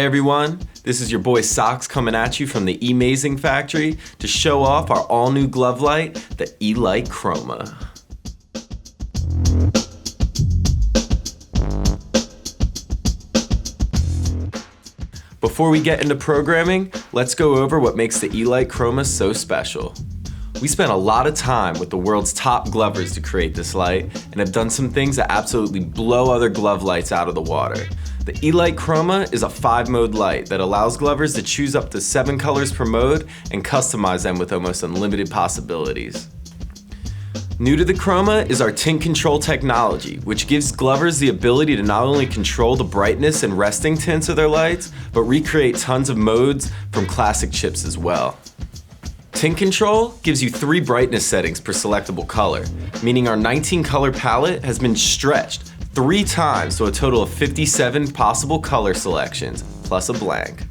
Hey everyone, this is your boy Socks coming at you from the eMazing factory to show off our all-new glove light, the eLite Chroma. Before we get into programming, let's go over what makes the eLite Chroma so special. We spent a lot of time with the world's top glovers to create this light and have done some things that absolutely blow other glove lights out of the water. The eLite Chroma is a 5-mode light that allows glovers to choose up to 7 colors per mode and customize them with almost unlimited possibilities. New to the Chroma is our Tint Control technology, which gives glovers the ability to not only control the brightness and resting tints of their lights, but recreate tons of modes from classic chips as well. Tint Control gives you 3 brightness settings per selectable color, meaning our 19 color palette has been stretched 3 times to a total of 57 possible color selections, plus a blank.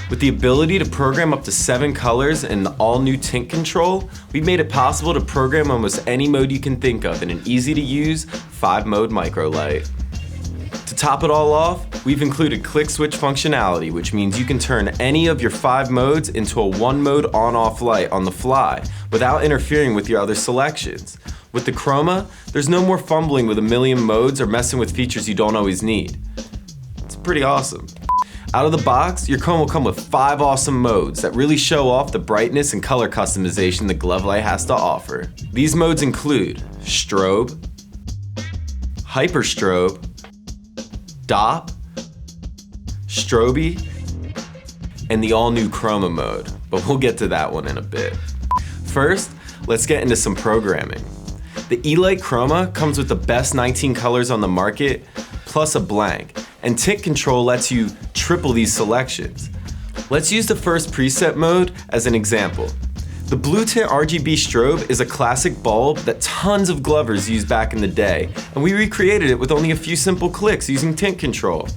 With the ability to program up to 7 colors in the all-new Tint Control, we've made it possible to program almost any mode you can think of in an easy-to-use 5-mode micro light. To top it all off, we've included ClickSwitch functionality, which means you can turn any of your 5 modes into a 1-mode on-off light on the fly without interfering with your other selections. With the Chroma, there's no more fumbling with a million modes or messing with features you don't always need. It's pretty awesome. Out of the box, your Chroma will come with 5 awesome modes that really show off the brightness and color customization the glove light has to offer. These modes include Strobe, Hyper Strobe, Dop, Strobie, and the all-new Chroma Mode, but we'll get to that one in a bit. First, let's get into some programming. The eLite Chroma comes with the best 19 colors on the market, plus a blank, and Tint Control lets you triple these selections. Let's use the first preset mode as an example. The Blue Tint RGB Strobe is a classic bulb that tons of glovers used back in the day, and we recreated it with only a few simple clicks using Tint Control.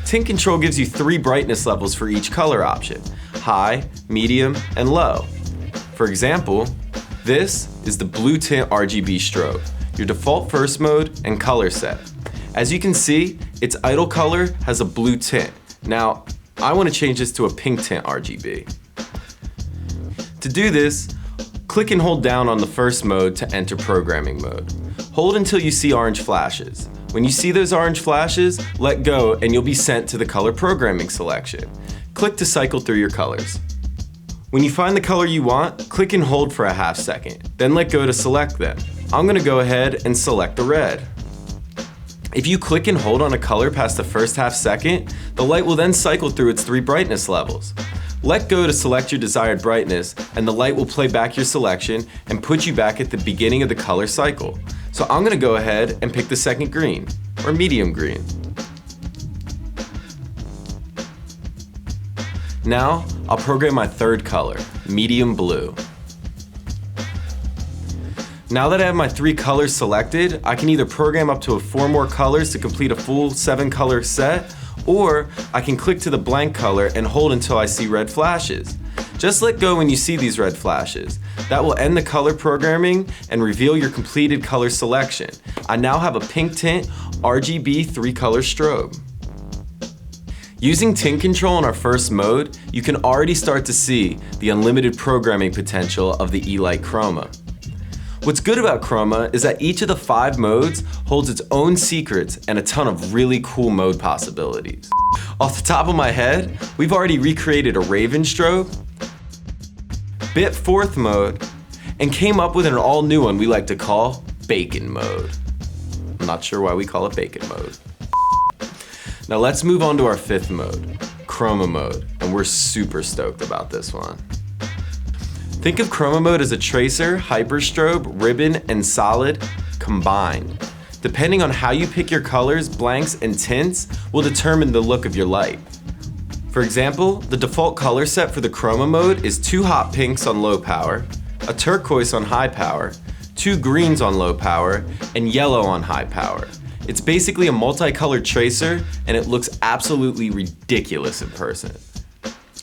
Tint Control gives you 3 brightness levels for each color option: high, medium, and low. For example, this is the Blue Tint RGB Strobe, your default first mode and color set. As you can see, its idle color has a blue tint. Now, I want to change this to a pink tint RGB. To do this, click and hold down on the first mode to enter programming mode. Hold until you see orange flashes. When you see those orange flashes, let go and you'll be sent to the color programming selection. Click to cycle through your colors. When you find the color you want, click and hold for a half second, then let go to select them. I'm going to go ahead and select the red. If you click and hold on a color past the first half second, the light will then cycle through its 3 brightness levels. Let go to select your desired brightness, and the light will play back your selection and put you back at the beginning of the color cycle. So I'm going to go ahead and pick the second green, or medium green. Now, I'll program my third color, medium blue. Now that I have my 3 colors selected, I can either program up to 4 more colors to complete a full 7 color set, or I can click to the blank color and hold until I see red flashes. Just let go when you see these red flashes. That will end the color programming and reveal your completed color selection. I now have a pink tint RGB 3-color strobe. Using Tint Control in our first mode, you can already start to see the unlimited programming potential of the eLite Chroma. What's good about Chroma is that each of the 5 modes holds its own secrets and a ton of really cool mode possibilities. Off the top of my head, we've already recreated a Raven strobe, Bit 4th mode, and came up with an all-new one we like to call Bacon Mode. I'm not sure why we call it Bacon Mode. Now let's move on to our 5th mode, Chroma Mode, and we're super stoked about this one. Think of Chroma Mode as a tracer, hyperstrobe, ribbon, and solid combined. Depending on how you pick your colors, blanks, and tints will determine the look of your light. For example, the default color set for the Chroma Mode is 2 hot pinks on low power, a turquoise on high power, 2 greens on low power, and yellow on high power. It's basically a multicolored tracer, and it looks absolutely ridiculous in person.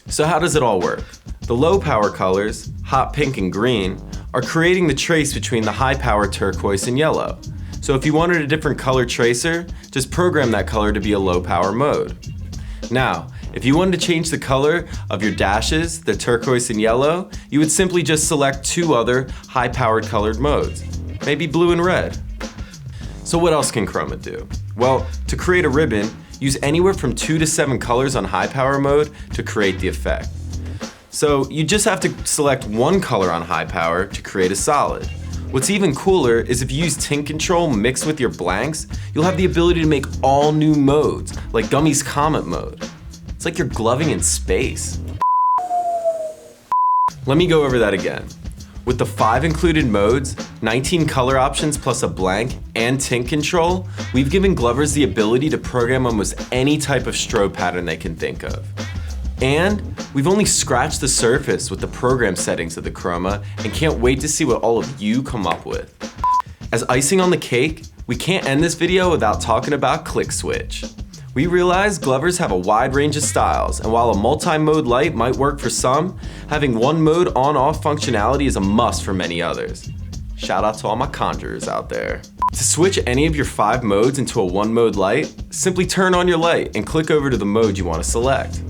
So how does it all work? The low power colors, hot pink and green, are creating the trace between the high power turquoise and yellow. So if you wanted a different color tracer, just program that color to be a low power mode. Now, If you wanted to change the color of your dashes, the turquoise and yellow, you would simply just select 2 other high-powered colored modes, maybe blue and red. So what else can Chroma do? Well, to create a ribbon, use anywhere from 2 to 7 colors on high power mode to create the effect. So you just have to select 1 color on high power to create a solid. What's even cooler is if you use Tint Control mixed with your blanks, you'll have the ability to make all new modes, like Gummy's Comet mode. It's like you're gloving in space. Let me go over that again. With the 5 included modes, 19 color options plus a blank, and Tint Control, we've given glovers the ability to program almost any type of strobe pattern they can think of. And we've only scratched the surface with the program settings of the Chroma and can't wait to see what all of you come up with. As icing on the cake, we can't end this video without talking about ClickSwitch. We realize glovers have a wide range of styles, and while a multi-mode light might work for some, having 1 mode on-off functionality is a must for many others. Shout out to all my conjurers out there. To switch any of your 5 modes into a 1-mode light, simply turn on your light and click over to the mode you want to select.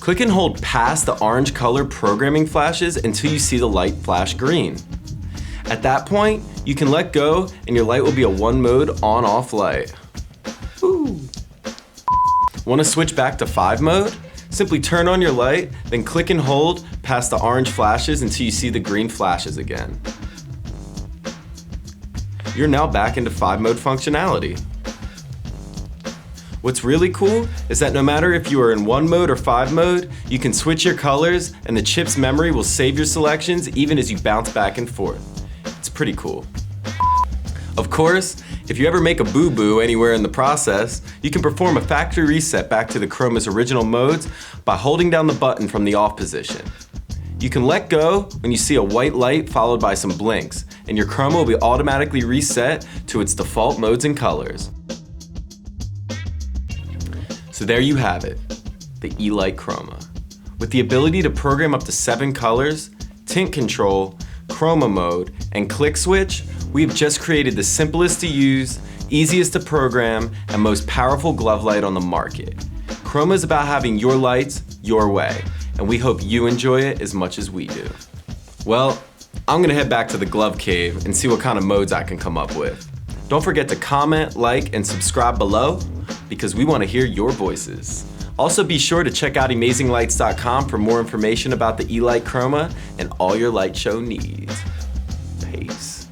Click and hold past the orange color programming flashes until you see the light flash green. At that point, you can let go and your light will be a 1-mode on-off light. Woo. Want to switch back to 5 mode? Simply turn on your light, then click and hold past the orange flashes until you see the green flashes again. You're now back into 5 mode functionality. What's really cool is that no matter if you are in 1 mode or 5 mode, you can switch your colors and the chip's memory will save your selections even as you bounce back and forth. It's pretty cool. Of course, if you ever make a boo-boo anywhere in the process, you can perform a factory reset back to the Chroma's original modes by holding down the button from the off position. You can let go when you see a white light followed by some blinks, and your Chroma will be automatically reset to its default modes and colors. So there you have it, the eLite Chroma. With the ability to program up to 7 colors, Tint Control, Chroma Mode, and ClickSwitch, we've just created the simplest to use, easiest to program, and most powerful glove light on the market. Chroma is about having your lights your way, and we hope you enjoy it as much as we do. Well, I'm gonna head back to the glove cave and see what kind of modes I can come up with. Don't forget to comment, like, and subscribe below because we want to hear your voices. Also be sure to check out EmazingLights.com for more information about the eLite Chroma and all your light show needs. Peace.